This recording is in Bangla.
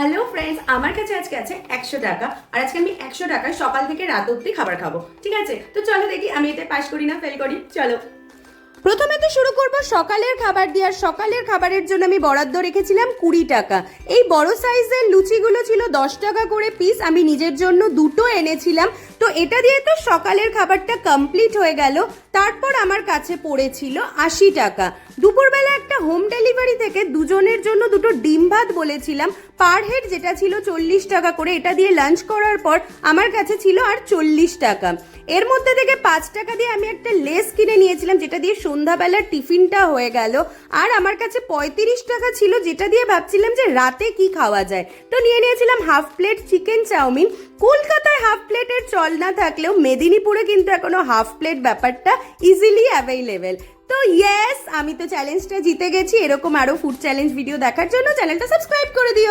হ্যালো ফ্রেন্ডস, আমার কাছে আজকে আছে 100 টাকা। আর আজকে আমি 100 টাকায় সকাল থেকে রাত অবধি খাবার খাবো। ঠিক আছে, তো চলো দেখি আমি এতে পাস করি না ফেল করি। চলো, প্রথমে তো শুরু করব সকালের খাবার দিয়ে। আর সকালের খাবারের জন্য আমি বরাদ্দ রেখেছিলাম 20 টাকা। এই বড় সাইজের লুচিগুলো ছিল 10 টাকা করে পিস। আমি নিজের জন্য দুটো এনেছিলাম। তো এটা দিয়ে তো সকালের খাবারটা কমপ্লিট হয়ে গেল। তারপর আমার কাছে পড়েছিল 80 টাকা। দুপুরবেলা একটা হোম ডেলিভারি থেকে দুজনের জন্য দুটো ডিম ভাত বলেছিলাম, পার হেড যেটা ছিল 40 টাকা করে। এটা দিয়ে লাঞ্চ করার পর আমার কাছে ছিল আর 40 টাকা। এর মধ্যে থেকে 5 টাকা দিয়ে আমি একটা লেস কিনে নিয়েছিলাম, যেটা দিয়ে সন্ধ্যাবেলার টিফিনটা হয়ে গেল। আর আমার কাছে 35 টাকা ছিল, যেটা দিয়ে ভাবছিলাম যে রাতে কি খাওয়া যায়। তো নিয়ে নিয়েছিলাম হাফ প্লেট চিকেন চাউমিন। কলকাতায় হাফ প্লেটের চল না থাকলেও মেদিনীপুরে কিন্তু এখনো হাফ প্লেট ব্যাপারটা ইজিলি অ্যাভেলেবেল। তো ইয়েস, আমি তো চ্যালেঞ্জটা জিতে গেছি। এরকম আরো ফুড চ্যালেঞ্জ ভিডিও দেখার জন্য চ্যানেলটা সাবস্ক্রাইব করে দিও।